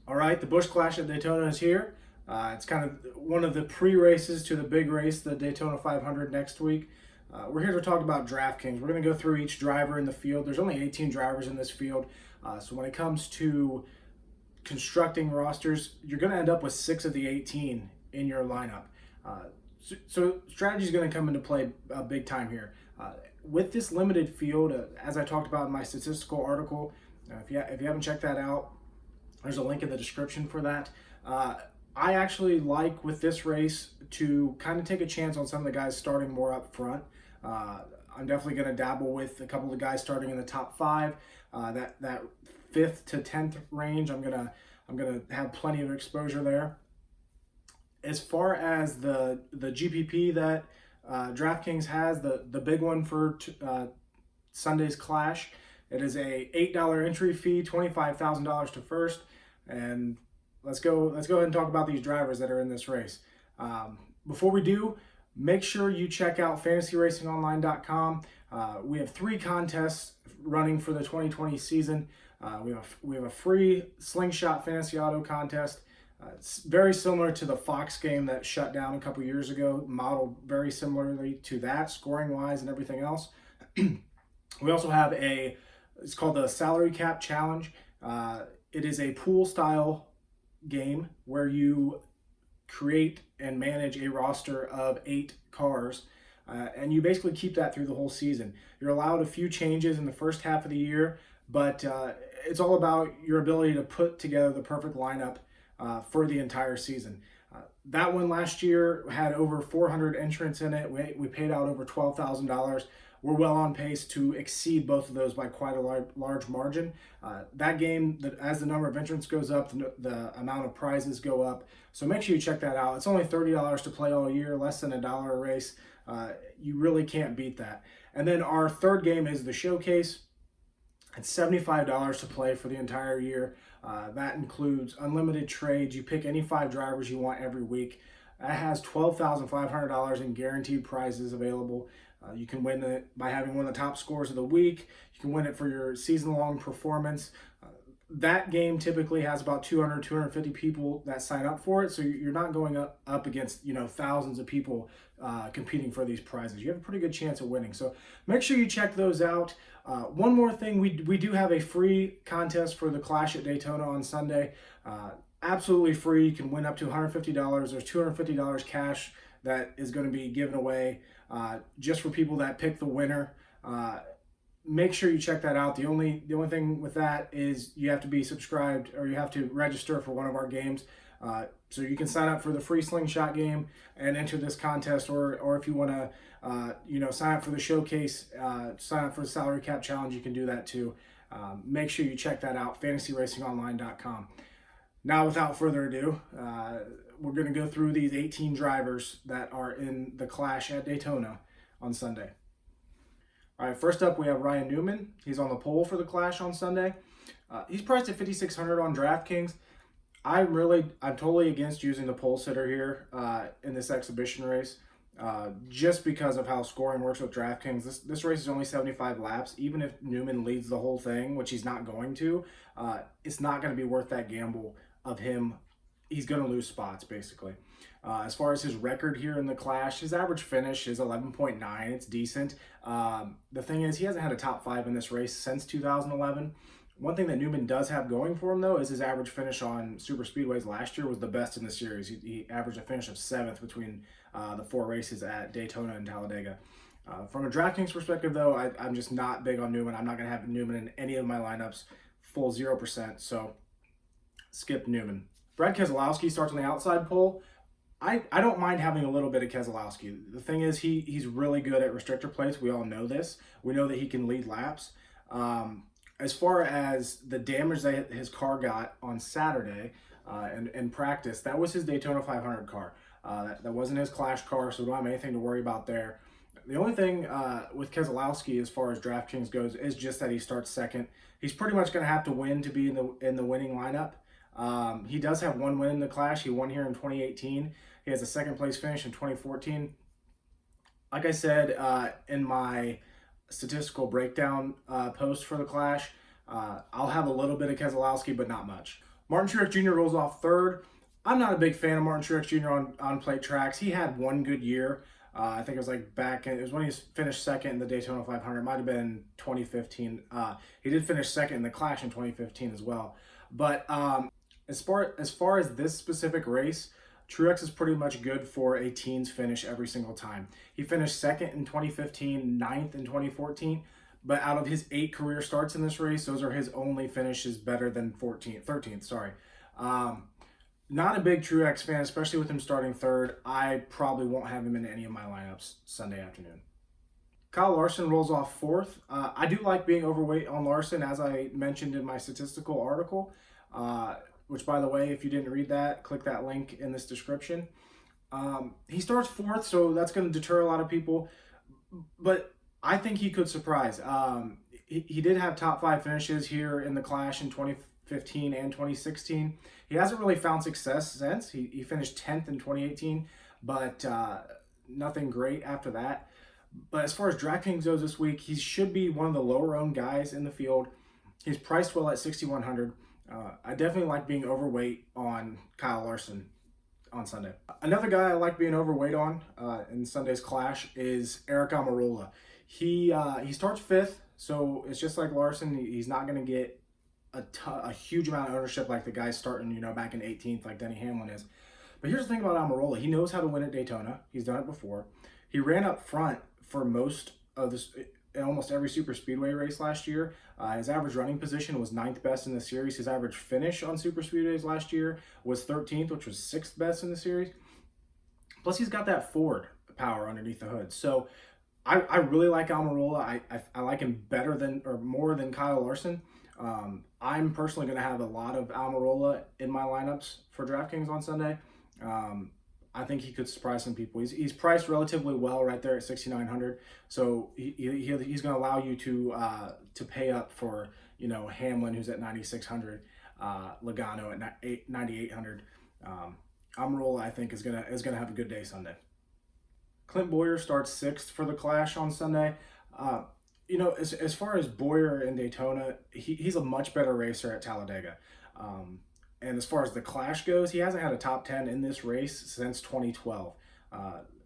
All right, the Busch Clash at Daytona is here. It's kind of one of the pre-races to the big race, the Daytona 500 next week. We're here to talk about DraftKings. We're going to go through each driver in the field. There's only 18 drivers in this field. So when it comes to constructing rosters, you're going to end up with 6 of the 18 in your lineup. So strategy is going to come into play big time here. With this limited field, as I talked about in my statistical article, if you haven't checked that out, there's a link in the description for that. I actually like with this race to kind of take a chance on some of the guys starting more up front. I'm definitely going to dabble with a couple of guys starting in the top 5. That 5th to 10th range, I'm gonna have plenty of exposure there. As far as the GPP that DraftKings has, the big one for Sunday's Clash, it is a $8 entry fee, $25,000 to first, and let's go ahead and talk about these drivers that are in this race. Before we do, make sure you check out fantasyracingonline.com. We have 3 contests running for the 2020 season. We have a free slingshot fantasy auto contest. It's very similar to the Fox game that shut down a couple years ago, modeled very similarly to that, scoring wise and everything else. We also have it's called the Salary Cap Challenge. It is a pool style game where you create and manage a roster of 8 cars, and you basically keep that through the whole season. You're allowed a few changes in the first half of the year, but it's all about your ability to put together the perfect lineup for the entire season. That one last year had over 400 entrants in it. We paid out over $12,000. We're well on pace to exceed both of those by quite a large margin. That game, as the number of entrants goes up, the amount of prizes go up. So make sure you check that out. It's only $30 to play all year, less than $1 a race. You really can't beat that. And then our third game is the Showcase. It's $75 to play for the entire year. That includes unlimited trades. You pick any 5 drivers you want every week. That has $12,500 in guaranteed prizes available. You can win it by having one of the top scores of the week. You can win it for your season-long performance. That game typically has about 200, 250 people that sign up for it, so you're not going up against thousands of people competing for these prizes. You have a pretty good chance of winning, so make sure you check those out. One more thing, we do have a free contest for the Clash at Daytona on Sunday. Absolutely free. You can win up to $150. There's $250 cash that is going to be given away just for people that pick the winner. Make sure you check that out. The only thing with that is you have to be subscribed, or you have to register for one of our games. So you can sign up for the free slingshot game and enter this contest, or if you want to sign up for the Showcase, sign up for the Salary Cap Challenge, you can do that too. Make sure you check that out, fantasyracingonline.com. Now, without further ado, we're going to go through these 18 drivers that are in the Clash at Daytona on Sunday. All right, first up, we have Ryan Newman. He's on the pole for the Clash on Sunday. He's priced at $5,600 on DraftKings. I'm totally against using the pole sitter here in this exhibition race, just because of how scoring works with DraftKings. This race is only 75 laps. Even if Newman leads the whole thing, which he's not going to, it's not going to be worth that gamble of him. He's going to lose spots, basically. As far as his record here in the Clash, his average finish is 11.9. It's decent. The thing is, he hasn't had a top 5 in this race since 2011. One thing that Newman does have going for him, though, is his average finish on super speedways last year was the best in the series. He averaged a finish of 7th between the 4 races at Daytona and Talladega. From a DraftKings perspective, though, I'm just not big on Newman. I'm not going to have Newman in any of my lineups, full 0%, so skip Newman. Brad Keselowski starts on the outside pole. I don't mind having a little bit of Keselowski. The thing is, he's really good at restrictor plates. We all know this. We know that he can lead laps. As far as the damage that his car got on Saturday in practice, that was his Daytona 500 car. That wasn't his Clash car, so we don't have anything to worry about there. The only thing with Keselowski as far as DraftKings goes is just that he starts second. He's pretty much going to have to win to be in the winning lineup. He does have 1 win in the Clash. He won here in 2018. He has a 2nd place finish in 2014. Like I said in my statistical breakdown post for the Clash, I'll have a little bit of Keselowski, but not much. Martin Truex Jr. rolls off third. I'm not a big fan of Martin Truex Jr. on plate tracks. He had one good year. I think it was it was when he finished second in the Daytona 500. It might have been 2015. He did finish second in the Clash in 2015 as well. But as far as this specific race, Truex is pretty much good for a teens finish every single time. He finished second in 2015, ninth in 2014. But out of his 8 career starts in this race, those are his only finishes better than 13th. Sorry. Not a big Truex fan, especially with him starting third. I probably won't have him in any of my lineups Sunday afternoon. Kyle Larson rolls off fourth. I do like being overweight on Larson, as I mentioned in my statistical article, which, by the way, if you didn't read that, click that link in this description. He starts fourth, so that's going to deter a lot of people. But I think he could surprise. He did have top 5 finishes here in the Clash in 2015 and 2016. He hasn't really found success since. He finished 10th in 2018, but nothing great after that. But as far as DraftKings goes this week, he should be one of the lower-owned guys in the field. He's priced well at 6,100. I definitely like being overweight on Kyle Larson on Sunday. Another guy I like being overweight on in Sunday's Clash is Aric Almirola. He starts 5th, so it's just like Larson. He's not going to get a huge amount of ownership like the guys starting, back in 18th, like Denny Hamlin is. But here's the thing about Almirola. He knows how to win at Daytona. He's done it before. He ran up front for most of this in almost every super speedway race last year. His average running position was 9th best in the series. His average finish on super speedways last year was 13th, which was 6th best in the series. Plus, he's got that Ford power underneath the hood. So I really like Almirola. I like him more than Kyle Larson. I'm personally going to have a lot of Almirola in my lineups for DraftKings on Sunday. I think he could surprise some people. He's priced relatively well right there at 6,900. So he's going to allow you to pay up for Hamlin, who's at 9,600, Logano at 9,800. Almirola, I think, is gonna have a good day Sunday. Clint Bowyer starts 6th for the Clash on Sunday. As far as Bowyer in Daytona, he's a much better racer at Talladega. And as far as the Clash goes, he hasn't had a top 10 in this race since 2012.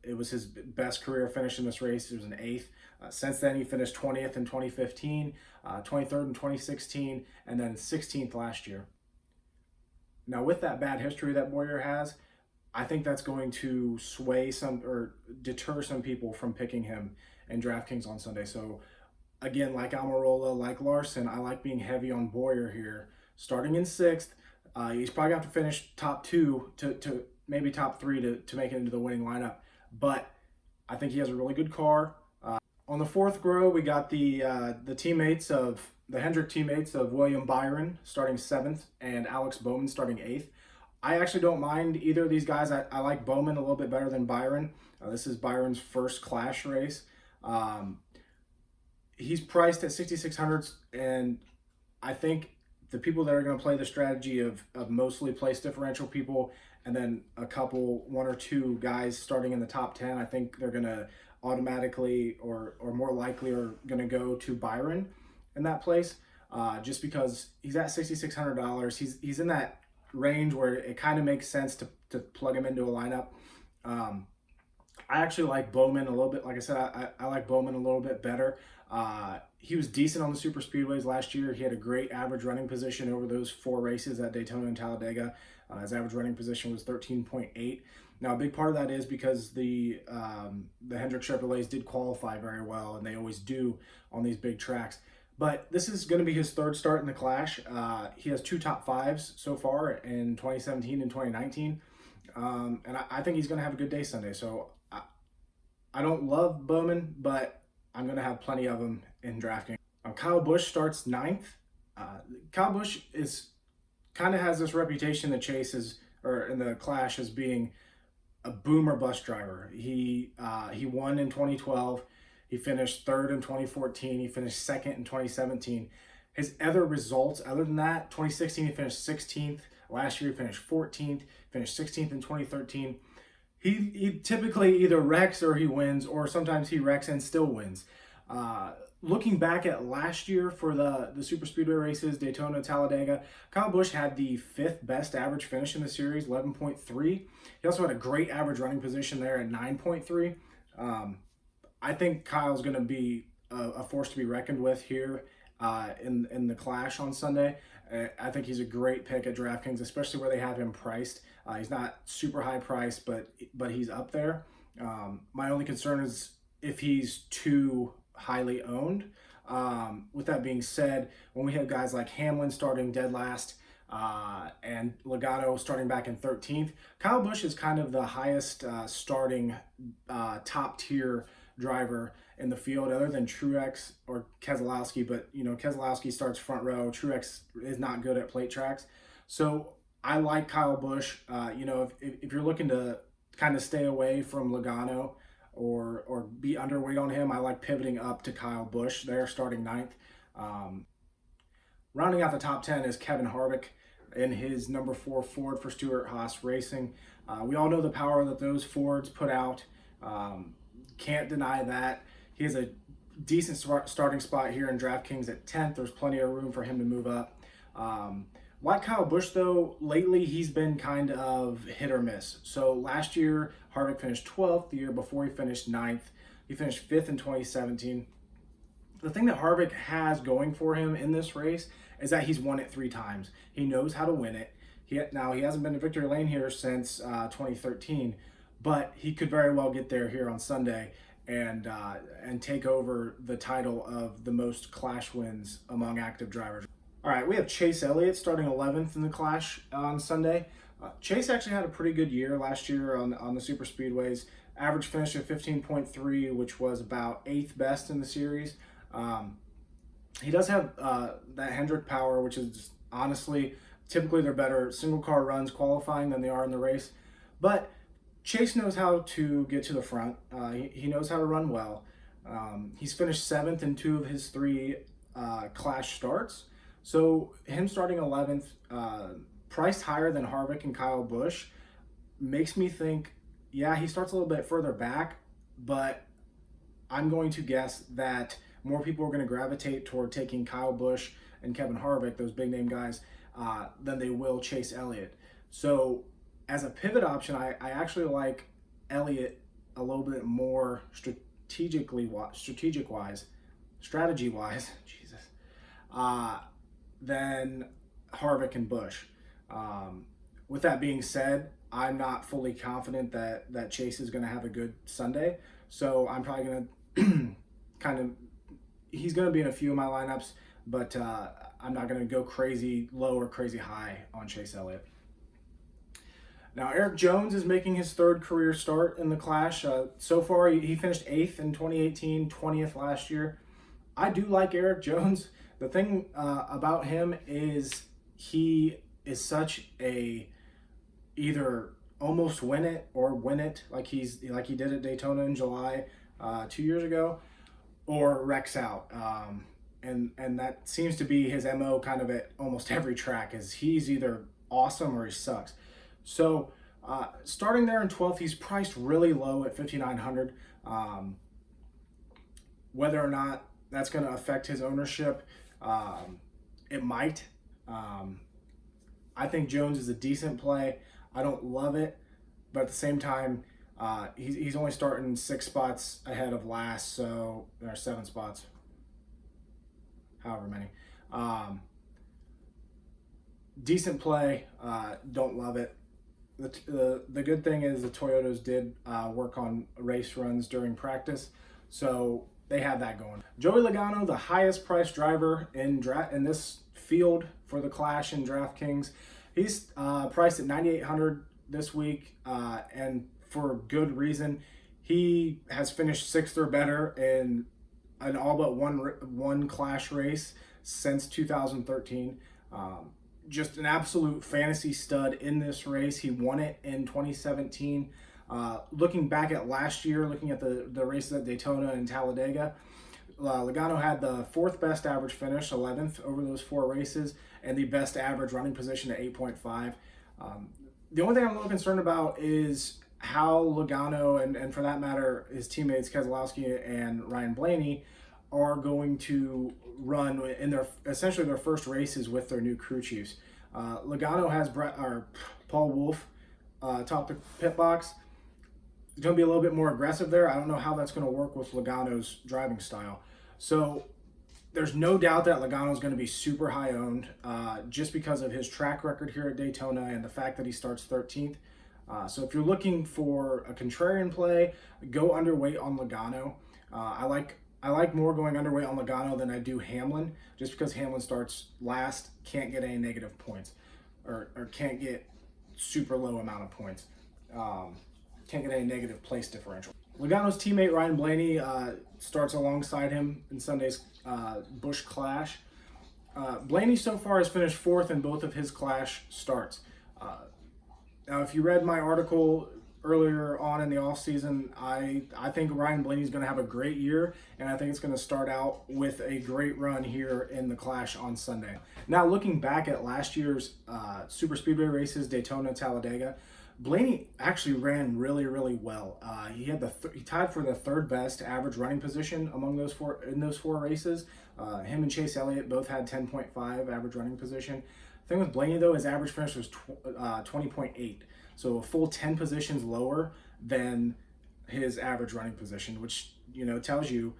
It was his best career finish in this race. It was an 8th. Since then, he finished 20th in 2015, 23rd in 2016, and then 16th last year. Now, with that bad history that Bowyer has, I think that's going to deter some people from picking him in DraftKings on Sunday. So, again, like Almirola, like Larson, I like being heavy on Bowyer here. Starting in 6th, he's probably going to have to finish top 2 to maybe top 3 to make it into the winning lineup. But I think he has a really good car. On the 4th row, we got the Hendrick teammates of William Byron starting 7th and Alex Bowman starting 8th. I actually don't mind either of these guys. I like Bowman a little bit better than Byron. This is Byron's first Clash race. He's priced at 6,600, and I think the people that are going to play the strategy of mostly place differential people and then one or two guys starting in the top 10, I think they're going to automatically or more likely are going to go to Byron in that place, just because he's at $6,600. He's in that range where it kind of makes sense to plug him into a lineup. I actually like Bowman a little bit. Like I said, I like Bowman a little bit better. He was decent on the super speedways last year. He had a great average running position over those 4 races at Daytona and Talladega. His average running position was 13.8. Now, a big part of that is because the Hendrick Chevrolets did qualify very well, and they always do on these big tracks. But this is going to be his 3rd start in the Clash. He has 2 top 5s so far in 2017 and 2019. And I think he's going to have a good day Sunday. So I don't love Bowman, but I'm going to have plenty of them in DraftKings. Kyle Busch starts 9th. Kyle Busch kind of has this reputation in the Clash as being a boom or bust driver. He won in 2012. He finished 3rd in 2014. He finished 2nd in 2017. His other results, other than that, 2016 he finished 16th. Last year he finished 14th. Finished 16th in 2013. He typically either wrecks or he wins, or sometimes he wrecks and still wins. Looking back at last year for the super speedway races, Daytona, Talladega, Kyle Busch had the fifth best average finish in the series, 11.3. He also had a great average running position there at 9.3. I think Kyle's going to be a force to be reckoned with here in the Clash on Sunday. I think he's a great pick at DraftKings, especially where they have him priced. He's not super high priced, but he's up there. My only concern is if he's too highly owned. With that being said, when we have guys like Hamlin starting dead last and Logano starting back in 13th, Kyle Busch is kind of the highest starting top tier driver in the field, other than Truex or Keselowski. But Keselowski starts front row. Truex is not good at plate tracks, so I like Kyle Busch. If you're looking to kind of stay away from Logano or be underweight on him, I like pivoting up to Kyle Busch there, starting ninth. Rounding out the top 10 is Kevin Harvick in his number 4 Ford for Stewart-Haas Racing. We all know the power that those Fords put out. Can't deny that. He has a decent starting spot here in DraftKings at 10th. There's plenty of room for him to move up. Like Kyle Busch, though, lately he's been kind of hit or miss. So last year, Harvick finished 12th. The year before, he finished 9th. He finished 5th in 2017. The thing that Harvick has going for him in this race is that he's won it 3 times. He knows how to win it. Now, he hasn't been to victory lane here since 2013, but he could very well get there here on Sunday and take over the title of the most Clash wins among active drivers. All right, we have Chase Elliott starting 11th in the Clash on Sunday. Chase actually had a pretty good year last year on the super speedways. Average finish of 15.3, which was about 8th best in the series. He does have that Hendrick power, which is honestly, typically they're better single car runs qualifying than they are in the race. But Chase knows how to get to the front. He knows how to run well. He's finished 7th in 2 of his 3 Clash starts. So him starting 11th, priced higher than Harvick and Kyle Busch, makes me think, yeah, he starts a little bit further back, but I'm going to guess that more people are going to gravitate toward taking Kyle Busch and Kevin Harvick, those big name guys, than they will Chase Elliott. So as a pivot option, I actually like Elliott a little bit more strategy-wise, Jesus, than Harvick and Busch. With that being said, I'm not fully confident that Chase is going to have a good Sunday, so I'm probably going to he's going to be in a few of my lineups, but I'm not going to go crazy low or crazy high on Chase Elliott. Now, Eric Jones is making his 3rd career start in the Clash. So far, he finished 8th in 2018, 20th last year. I do like Eric Jones. The thing about him is he is such a either almost win it or win it, like he did at Daytona in July 2 years ago, or wrecks out. And that seems to be his MO kind of at almost every track, is he's either awesome or he sucks. So starting there in 12th, he's priced really low at $5,900. Whether or not that's going to affect his ownership, it might. I think Jones is a decent play. I don't love it, but at the same time, he's only starting 6 spots ahead of last, so there are 7 spots, however many. Decent play, don't love it. The good thing is the Toyotas did work on race runs during practice, so they have that going. Joey Logano, the highest priced driver in this field for the Clash in DraftKings. He's priced at $9,800 this week, and for good reason. He has finished 6th or better in an all but one Clash race since 2013. Just an absolute fantasy stud in this race. He won it in 2017. Looking back at last year, looking at the races at Daytona and Talladega, Logano had the 4th best average finish, 11th over those 4 races, and the best average running position at 8.5. The only thing I'm a little concerned about is how Logano, and for that matter, his teammates Keselowski and Ryan Blaney, are going to run in their essentially their first races with their new crew chiefs. Logano has Paul Wolf top the pit box. It's going to be a little bit more aggressive there. I don't know how that's going to work with Logano's driving style. So there's no doubt that Logano is going to be super high owned just because of his track record here at Daytona and the fact that he starts 13th. So if you're looking for a contrarian play, go underweight on Logano. I like more going underweight on Logano than I do Hamlin, just because Hamlin starts last, can't get any negative points, or can't get super low amount of points. Can't get any negative place differential. Logano's teammate Ryan Blaney starts alongside him in Sunday's Busch Clash. Blaney so far has finished fourth in both of his Clash starts. Now, if you read my article earlier on in the offseason, I think Ryan Blaney is going to have a great year, and I think it's going to start out with a great run here in the Clash on Sunday. Now, looking back at last year's Super Speedway races, Daytona, Talladega, Blaney actually ran really, really well. He had he tied for the third best average running position among those four races. Him and Chase Elliott both had 10.5 average running position. The thing with Blaney though, his average finish was 20.8, so a full 10 positions lower than his average running position, which tells you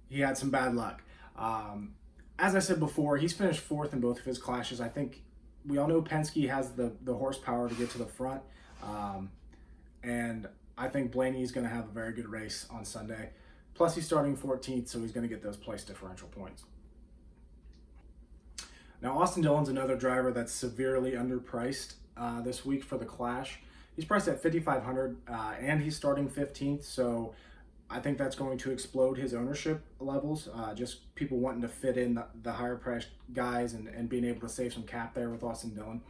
he had some bad luck. As I said before, he's finished fourth in both of his clashes. I think we all know Penske has the horsepower to get to the front. And I think Blaney's going to have a very good race on Sunday. Plus, he's starting 14th, so he's going to get those place differential points. Now, Austin Dillon's another driver that's severely underpriced this week for the Clash. He's priced at $5,500, and he's starting 15th, so I think that's going to explode his ownership levels. Just people wanting to fit in the higher priced guys and being able to save some cap there with Austin Dillon.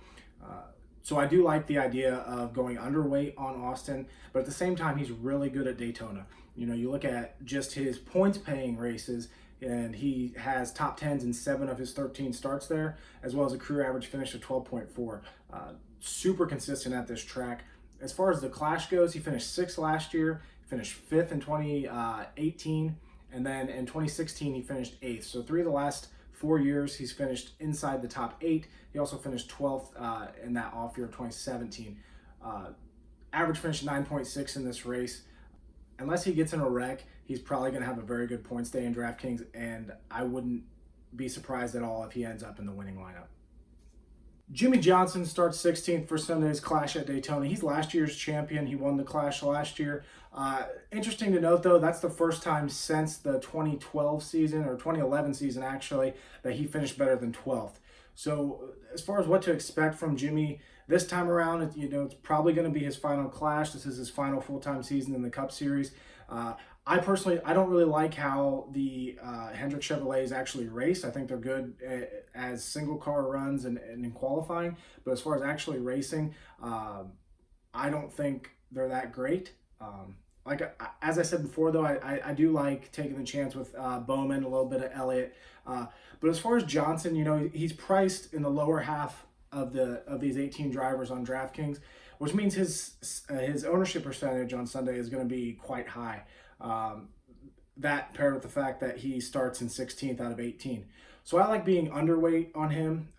So I do like the idea of going underweight on Austin, but at the same time, he's really good at Daytona. You look at just his points paying races, and he has top 10s in 7 of his 13 starts there, as well as a career average finish of 12.4. Super consistent at this track. As far as the Clash goes, he finished 6th last year, finished 5th in 2018, and then in 2016, he finished 8th. So 3 of the last 4 years, he's finished inside the top 8. He also finished 12th in that off year of 2017. Average finish 9.6 in this race. Unless he gets in a wreck, he's probably going to have a very good points day in DraftKings, and I wouldn't be surprised at all if he ends up in the winning lineup. Jimmie Johnson starts 16th for Sunday's Clash at Daytona. He's last year's champion. He won the Clash last year. Interesting to note, though, that's the first time since the 2012 season, or 2011 season, actually, that he finished better than 12th. So as far as what to expect from Jimmie this time around, it's probably going to be his final Clash. This is his final full-time season in the Cup Series. I don't really like how the Hendrick Chevrolets actually race. I think they're good as single car runs and in qualifying, but as far as actually racing, I don't think they're that great. As I said before, though, I do like taking the chance with Bowman, a little bit of Elliott. But as far as Johnson, he's priced in the lower half of these 18 drivers on DraftKings, which means his ownership percentage on Sunday is going to be quite high. That paired with the fact that he starts in 16th out of 18. So I like being underweight on him,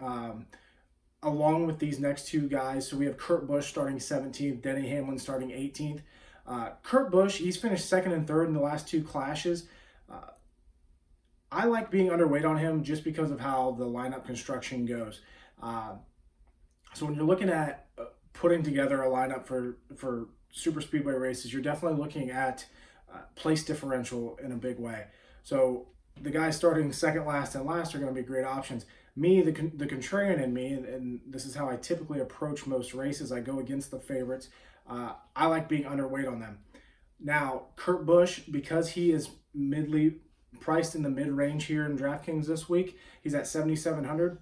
along with these next two guys. So we have Kurt Busch starting 17th, Denny Hamlin starting 18th. Kurt Busch, he's finished 2nd and 3rd in the last 2 clashes. I like being underweight on him just because of how the lineup construction goes. So when you're looking at putting together a lineup for super speedway races, you're definitely looking at place differential in a big way. So the guys starting 2nd, last, and last are going to be great options. Me, the contrarian in me, and this is how I typically approach most races, I go against the favorites. I like being underweight on them. Now, Kurt Busch, because he is priced in the mid-range here in DraftKings this week, he's at $7,700.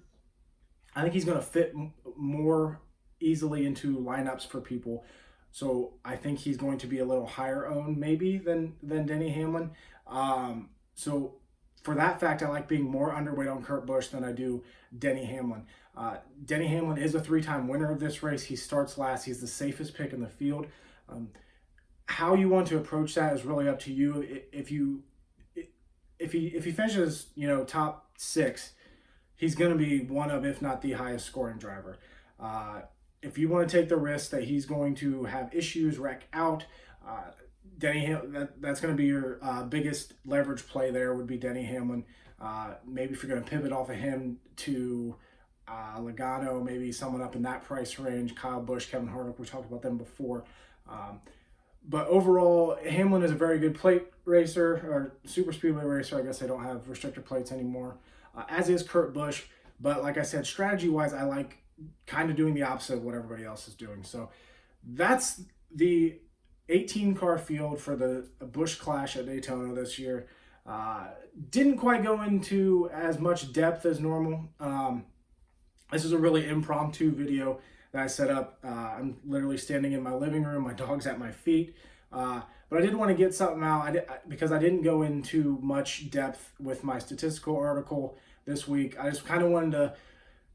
I think he's going to fit more easily into lineups for people. So I think he's going to be a little higher owned maybe than Denny Hamlin. So for that fact, I like being more underweight on Kurt Busch than I do Denny Hamlin. Denny Hamlin is a 3-time winner of this race. He starts last. He's the safest pick in the field. How you want to approach that is really up to you. if he finishes, top 6, he's going to be one of, if not the highest scoring driver. If you want to take the risk that he's going to have issues, wreck out, that's going to be your biggest leverage play there would be Denny Hamlin. Maybe if you're going to pivot off of him to Logano, maybe someone up in that price range, Kyle Busch, Kevin Harvick, we talked about them before. But overall, Hamlin is a very good plate racer, or super speedway racer. I guess they don't have restrictor plates anymore, as is Kurt Busch. But like I said, strategy-wise, I like kind of doing the opposite of what everybody else is doing. So that's the 18-car field for the Busch Clash at Daytona this year. Didn't quite go into as much depth as normal. This is a really impromptu video that I set up. I'm literally standing in my living room. My dog's at my feet. But I did want to get something out because I didn't go into much depth with my statistical article this week. I just kind of wanted to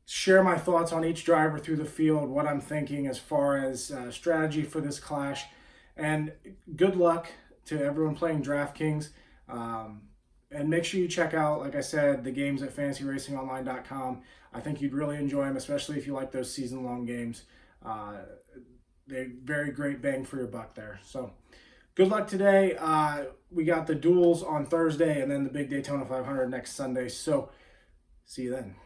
share my thoughts on each driver through the field, what I'm thinking as far as strategy for this clash. And good luck to everyone playing DraftKings. And make sure you check out, like I said, the games at fantasyracingonline.com. I think you'd really enjoy them, especially if you like those season-long games. They're very great bang for your buck there. So good luck today. We got the duels on Thursday and then the big Daytona 500 next Sunday. So see you then.